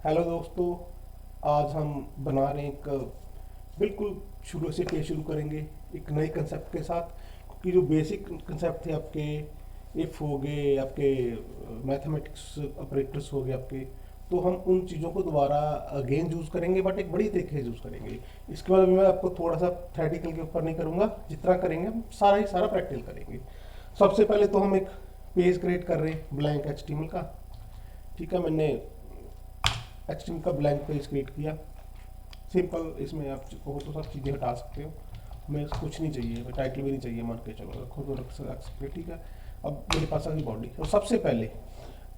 Hello दोस्तों। आज हम बना रहे हैं एक बिल्कुल शुरू से के शुरू करेंगे एक नए कंसेप्ट के साथ, क्योंकि जो बेसिक कंसेप्ट थे आपके इफ़ हो गए, आपके मैथमेटिक्स ऑपरेटर्स हो गए आपके, तो हम उन चीज़ों को दोबारा अगेन यूज़ करेंगे, बट एक बड़ी तरीके से यूज़ करेंगे। इसके बाद मैं आपको थोड़ा सा थ्योरेटिकल के ऊपर नहीं करूँगा, जितना करेंगे हम सारा ही सारा प्रैक्टिकल करेंगे। सबसे पहले तो हम एक पेज क्रिएट कर रहे हैं ब्लैंक एचटीएमएल का। ठीक है, मैंने एचटीएमएल का ब्लैंक पेज क्रिएट किया। सिंपल, इसमें आप हो तो सब चीज़ें हटा सकते हो। हमें कुछ नहीं चाहिए, टाइटल भी नहीं चाहिए, मान के चलो रखो तो रख सकते हो। ठीक है, अब मेरे पास आ गई बॉडी। तो सबसे पहले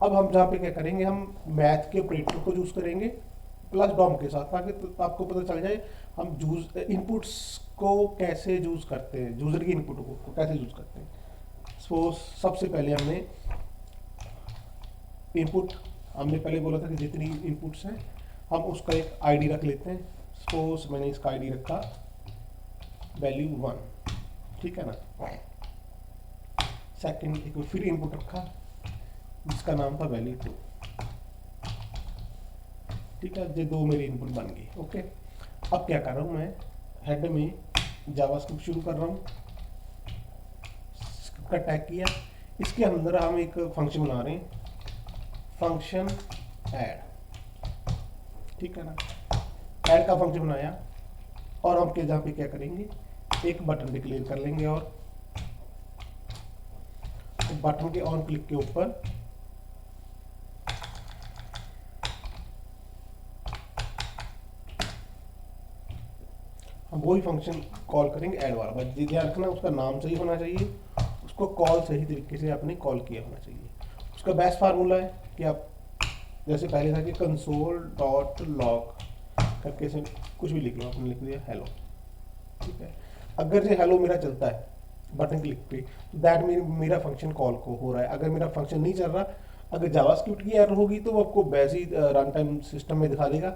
अब हम जहाँ पे क्या करेंगे, हम मैथ के ऑपरेटर को यूज़ करेंगे प्लस डॉम के साथ, ताकि तो आपको पता चल जाए हम यूज इनपुट्स को कैसे यूज़ करते हैं, यूज़र की इनपुट को कैसे यूज़ करते हैं। सपोज सबसे पहले हमने इनपुट, हमने पहले बोला था कि जितनी इनपुट्स हैं हम उसका एक आईडी रख लेते हैं। सपोज मैंने इसका आईडी रखा वैल्यू 1। ठीक है ना। सेकंड एक फिर इनपुट रखा जिसका नाम था वैल्यू 2। ठीक है, ये दो मेरी इनपुट बन गई। ओके, अब क्या कर रहा हूँ मैं, हेड में जावास्क्रिप्ट शुरू कर रहा हूँ। स्क्रिप्ट का टैग किया, इसके अंदर हम एक फंक्शन बना रहे हैं, फंक्शन ऐड। ठीक है ना, ऐड का फंक्शन बनाया और हम के जहाँ पे क्या करेंगे, एक बटन डिक्लेयर कर लेंगे और बटन के ऑन क्लिक के ऊपर हम वही फंक्शन कॉल करेंगे ऐड वाला। बस ध्यान रखना उसका नाम सही होना चाहिए, उसको कॉल सही तरीके से आपने कॉल किया होना चाहिए। उसका बेस्ट फार्मूला है कि आप जैसे पहले था कि कंसोल डॉट लॉग करके से कुछ भी लिख लो, आपने लिख दिया हेलो। ठीक है, अगर जो हेलो मेरा चलता है बटन क्लिक पे, तो दैट मीन मेरा फंक्शन कॉल को हो रहा है। अगर मेरा फंक्शन नहीं चल रहा, अगर जावास्क्रिप्ट की एरर होगी तो वो आपको वैसे ही रन टाइम सिस्टम में दिखा देगा।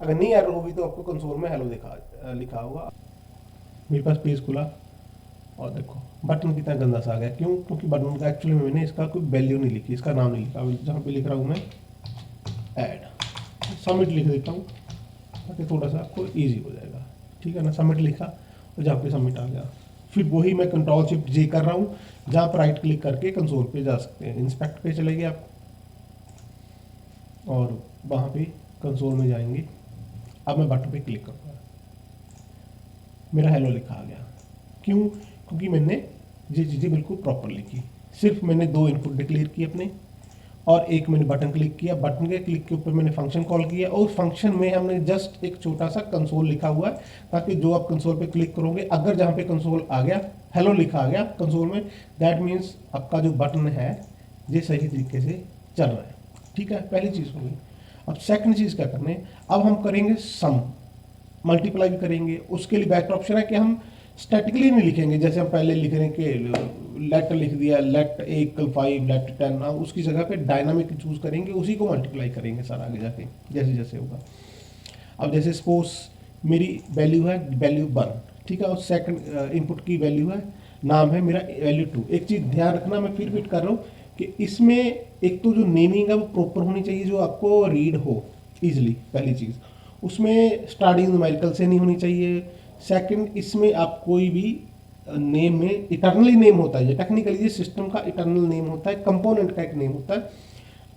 अगर नहीं एरर होगी तो आपको कंसोल में हेलो लिखा होगा। मेरे पास पेज खुला और देखो बटन कितना गंदा सा आ गया। क्यों? क्योंकि बटन का एक्चुअली मैंने इसका कोई वैल्यू नहीं लिखी, इसका नाम नहीं लिखा। जहाँ पे लिख रहा हूँ मैं ऐड, सबमिट लिख देता हूँ ताकि थोड़ा सा आपको ईजी हो जाएगा। ठीक है ना, सबमिट लिखा और जहाँ पे सबमिट आ गया, फिर वही मैं कंट्रोल शिफ्ट जे कर रहा हूँ, जहाँ पर राइट क्लिक करके कंसोल पे जा सकते हैं। इंस्पेक्ट पे चले गए आप और वहाँ पे कंसोल में जाएंगे। अब मैं बटन पे क्लिक करूँगा, मेरा हेलो लिखा आ गया। क्यों? क्योंकि मैंने ये चीज़ें बिल्कुल प्रॉपर लिखी। सिर्फ मैंने दो इनपुट डिक्लेयर किए अपने, और एक मैंने बटन क्लिक किया, बटन के क्लिक के ऊपर मैंने फंक्शन कॉल किया, और उस फंक्शन में हमने जस्ट एक छोटा सा कंसोल लिखा हुआ है, ताकि जो आप कंसोल पे क्लिक करोगे, अगर जहाँ पे कंसोल आ गया हेलो लिखा आ गया कंसोल में, दैट मीन्स आपका जो बटन है ये सही तरीके से चल रहा है। ठीक है, पहली चीज़ हो गई। अब सेकंड चीज़ क्या करनी है, अब हम करेंगे सम, मल्टीप्लाई भी करेंगे। उसके लिए बेस्ट ऑप्शन है कि हम स्टैटिकली नहीं लिखेंगे, जैसे हम पहले लिख रहे हैं कि लेट लिख दिया, लेट ए इक्वल 5, लेट 10। हम उसकी जगह पे डायनामिक चूज करेंगे, उसी को मल्टीप्लाई करेंगे सारा आगे जाके जैसे जैसे होगा। अब जैसे सपोज मेरी वैल्यू है वैल्यू 1। ठीक है, और सेकंड इनपुट की वैल्यू है, नाम है मेरा वैल्यू 2। एक चीज़ ध्यान रखना, मैं फिर रिपीट कर रहा हूँ कि इसमें एक तो जो नेमिंग है वो प्रॉपर होनी चाहिए, जो आपको रीड हो ईजिली, पहली चीज़। उसमें स्टार्टिंग न्यूमेरिकल से नहीं होनी चाहिए। सेकंड, इसमें आप कोई भी नेम में इटर्नली नेम होता है, ये टेक्निकली ये सिस्टम का इटर्नल नेम होता है, कंपोनेंट का एक नेम होता है।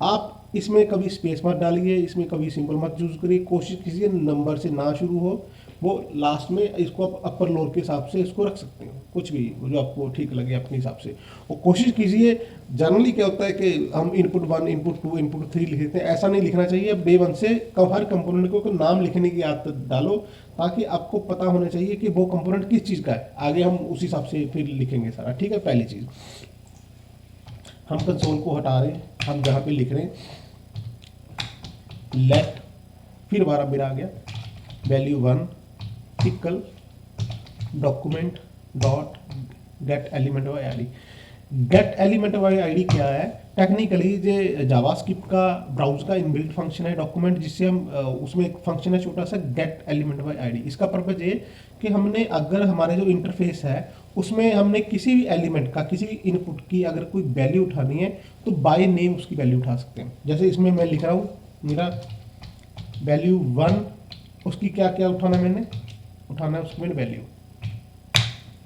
आप इसमें कभी स्पेस मत डालिए, इसमें कभी सिंबल मत यूज करिए। कोशिश कीजिए नंबर से ना शुरू हो, वो लास्ट में इसको आप अपर लोअर के हिसाब से इसको रख सकते हो, कुछ भी जो आपको ठीक लगे अपने हिसाब से। और कोशिश कीजिए, जनरली क्या होता है कि हम इनपुट 1, इनपुट 2, इनपुट 3 लिख देते हैं, ऐसा नहीं लिखना चाहिए। अब डे 1 से हर कंपोनेंट को नाम लिखने की आदत डालो, ताकि आपको पता होना चाहिए कि वो कंपोनेंट किस चीज़ का है। आगे हम उस हिसाब से फिर लिखेंगे सारा। ठीक है, पहली चीज़ हम कंसोल को हटा रहे हैं, हम जहाँ पे लिख रहे हैं लेट, फिर बार मेरा आ गया value 1 equal document dot get element by ID. Gate element by ID क्या है? टेक्निकली जो जावास्क्रिप्ट का ब्राउज का इनबिल्ट फंक्शन है डॉक्यूमेंट, जिससे हम उसमें एक फंक्शन है छोटा सा गेट एलिमेंट बाय आईडी। इसका पर्पज ये कि हमने अगर हमारे जो इंटरफेस है उसमें हमने किसी भी एलिमेंट का, किसी भी इनपुट की अगर कोई वैल्यू उठानी है, तो बाय नेम उसकी वैल्यू उठा सकते हैं। जैसे इसमें मैं लिख रहा हूँ मेरा वैल्यू 1 उसकी क्या क्या उठाना है मैंने, उठाना है उसकी मैंने वैल्यू,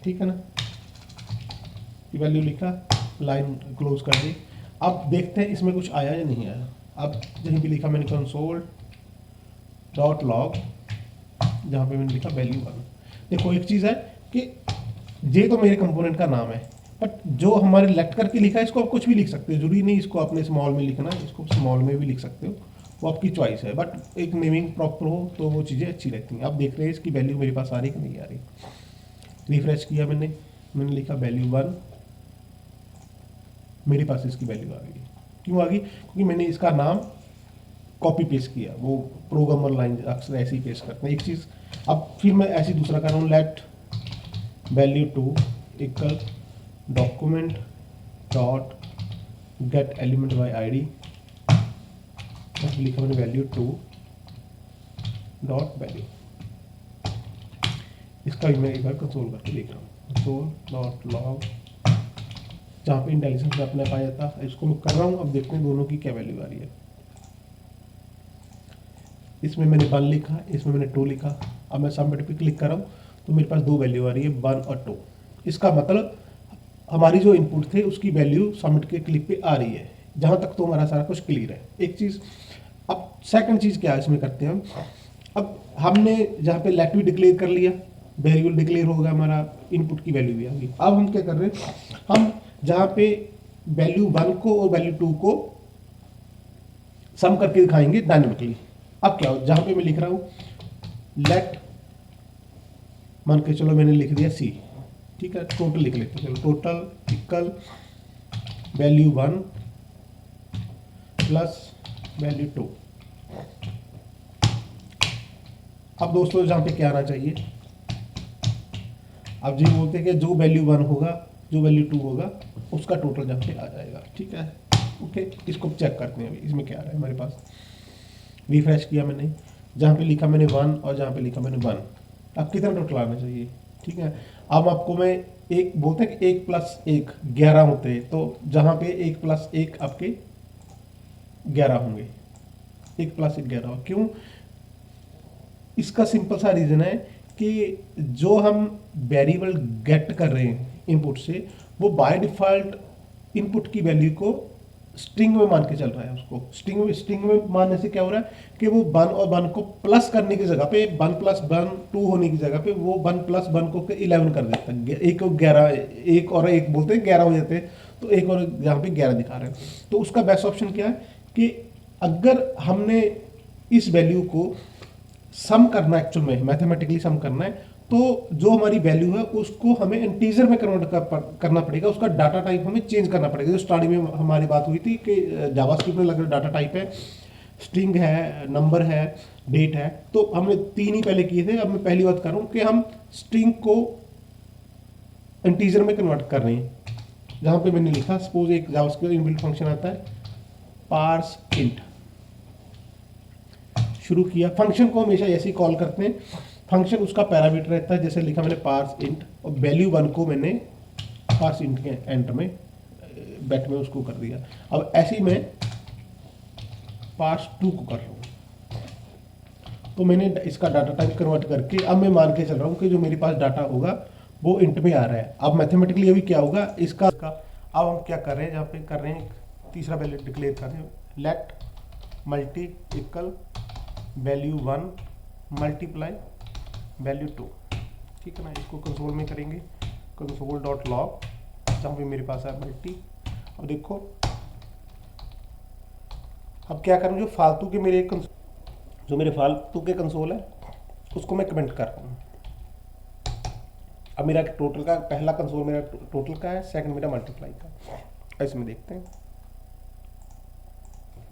ठीक है ना, ये वैल्यू लिखा, लाइन क्लोज कर दी। अब देखते हैं इसमें कुछ आया या नहीं आया। अब यहीं पे लिखा मैंने कंसोल डॉट लॉग, जहाँ पे मैंने लिखा वैल्यू 1। देखो एक चीज़ है कि ये तो मेरे कंपोनेंट का नाम है, बट जो हमारे लेफ्ट करके लिखा है इसको आप कुछ भी लिख सकते हो, जरूरी नहीं इसको अपने स्मॉल में लिखना है, इसको स्मॉल में भी लिख सकते हो, वो आपकी चॉइस है, बट एक नेमिंग प्रॉपर हो तो वो चीज़ें अच्छी रहती हैं। आप देख रहे हैं इसकी वैल्यू मेरे पास आ रही कि नहीं आ रही। रिफ्रेश किया मैंने लिखा वैल्यू 1, मेरे पास इसकी वैल्यू आ गई। क्यों आ गई? क्योंकि मैंने इसका नाम कॉपी पेस्ट किया, वो प्रोग्रामर लाइन अक्सर ऐसे ही पेस्ट करते हैं एक चीज़। अब फिर मैं ऐसे ही दूसरा कर रहा हूँ, let value 2 equal document dot get element by ID, लिखा मैंने वैल्यू 2 डॉट वैल्यू। इसका भी मैं एक बार कंसोल करके देख रहा हूँ, कंसोल डॉट लॉग, जहाँ पे इंटेलिजेंस में अपने पाया जाता है, इसको मैं कर रहा हूँ। अब देखते हैं दोनों की क्या वैल्यू आ रही है। इसमें मैंने 1 लिखा, इसमें मैंने 2 लिखा। अब मैं सबमिट पे क्लिक कर रहा हूँ तो मेरे पास 2 वैल्यू आ रही है, 1 और 2। इसका मतलब हमारी जो इनपुट थे उसकी वैल्यू सबमिट के क्लिक पे आ रही है। जहाँ तक तो हमारा सारा कुछ क्लियर है। एक चीज़, अब सेकंड चीज़ क्या इसमें करते हैं हम। अब हमने जहाँ पे लेट भी डिक्लेयर कर लिया, वेरिएबल डिक्लेयर होगा, हमारा इनपुट की वैल्यू भी आ गई। अब हम क्या कर रहे हैं, हम जहाँ पे वैल्यू 1 को और वैल्यू 2 को सम करके दिखाएंगे डायनेमिकली। अब क्या हो, जहाँ पे मैं लिख रहा हूँ लेट, मान के चलो मैंने लिख दिया सी, ठीक है, टोटल लिख लेते हैं, चलो total equal value 1 plus value 2। अब दोस्तों जहाँ पे क्या आना चाहिए, अब जी बोलते हैं कि जो वैल्यू 1 होगा, जो वैल्यू 2 होगा, उसका टोटल जहाँ पे आ जाएगा, ठीक है। ओके, इसको चेक करते हैं अभी इसमें क्या आ रहा है हमारे पास। रिफ्रेश किया मैंने, जहाँ पे लिखा मैंने 1 और जहाँ पे लिखा मैंने 1, अब कितना टोटल आना चाहिए, ठीक है। अब आपको मैं एक बोलते हैं कि 1 प्लस 1 11 होते हैं, तो जहाँ पे 1 प्लस 1 आपके 11 होंगे, 1 प्लस 1 11। क्यों? इसका सिंपल सा रीज़न है कि जो हम वेरिएबल गेट कर रहे हैं इनपुट से, वो बाय डिफ़ॉल्ट इनपुट की वैल्यू को स्ट्रिंग में मान के चल रहा है। उसको स्ट्रिंग में मानने से क्या हो रहा है कि वो 1 और 1 को प्लस करने की जगह पे 1 प्लस 1 2 होने की जगह पे वो 1 प्लस 1 को 11 कर देता है। एक को 11, एक और एक बोलते हैं 11 हो जाते हैं, तो एक और यहाँ पे 11 दिखा रहे हैं। तो उसका बेस्ट ऑप्शन क्या है कि अगर हमने इस वैल्यू को सम करना, एक्चुअल में मैथमेटिकली सम करना है, तो जो हमारी वैल्यू है उसको हमें इंटीजर में कन्वर्ट करना पड़ेगा। उसका डाटा टाइप हमें चेंज करना पड़ेगा। जो स्टार्टिंग में हमारी बात हुई थी कि जावास्क्रिप्ट में लगा डाटा टाइप है, स्ट्रिंग है, नंबर है, डेट है, तो हमने 3 ही पहले किए थे। अब मैं पहली बात कर रहा हूँ कि हम स्ट्रिंग को इंटीजर में कन्वर्ट कर रहे हैं। जहाँ पे मैंने लिखा, सपोज एक जावास्क्रिप्ट इनबिल्ट फंक्शन आता है पार्स इंट, शुरू किया। फंक्शन को हमेशा ऐसे ही कॉल करते हैं, फंक्शन उसका पैरामीटर रहता है, जैसे लिखा मैंने पार्स इंट, और वैल्यू 1 को मैंने पार्स इंट के एंटर में बैट में उसको कर दिया। अब ऐसे ही मैं पार्स 2 को कर रहा हूँ, तो मैंने इसका डाटा टाइप कन्वर्ट करके अब मैं मान के चल रहा हूँ कि जो मेरे पास डाटा होगा वो इंट में आ रहा है। अब मैथमेटिकली अभी क्या होगा इसका, अब हम क्या कर रहे हैं, जहाँ पे कर रहे हैं तीसरा वैल्यू डिक्लेयर कर रहे हैं, let multi equal value 1 multiply value 2, ठीक है ना। इसको कंसोल में करेंगे, कंसोल डॉट लॉग, जहाँ पे मेरे पास है मल्टी। अब देखो, अब क्या करूँ, जो फालतू के मेरे फालतू के कंसोल है उसको मैं कमेंट कर रहा हूँ। अब मेरा टोटल का पहला कंसोल मेरा टोटल का है, सेकंड मेरा मल्टीप्लाई का। इसमें देखते हैं,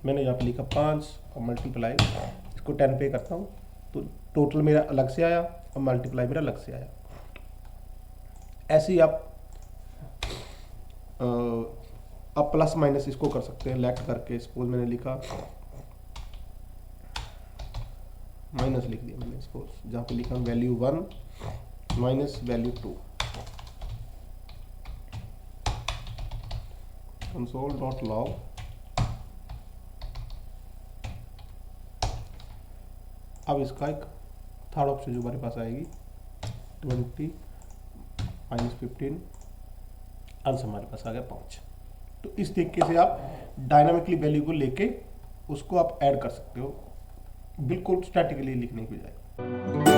मैंने यहाँ पे लिखा 5 और मल्टीप्लाई, इसको 10 पे करता हूँ तो टोटल मेरा अलग से आया और मल्टीप्लाई मेरा अलग से आया। ऐसे ही आप प्लस माइनस इसको कर सकते हैं लेट करके। सपोज मैंने लिखा माइनस लिख दिया मैंने, सपोज जहाँ पे लिखा value 1 minus value 2, console dot log अब इसका एक थर्ड ऑप्शन जो हमारे पास आएगी 20 माइनस 15, आंसर हमारे पास आ गया 5। तो इस तरीके से आप डायनामिकली वैल्यू को लेके उसको आप ऐड कर सकते हो, बिल्कुल स्टैटिकली लिखने की बजाय।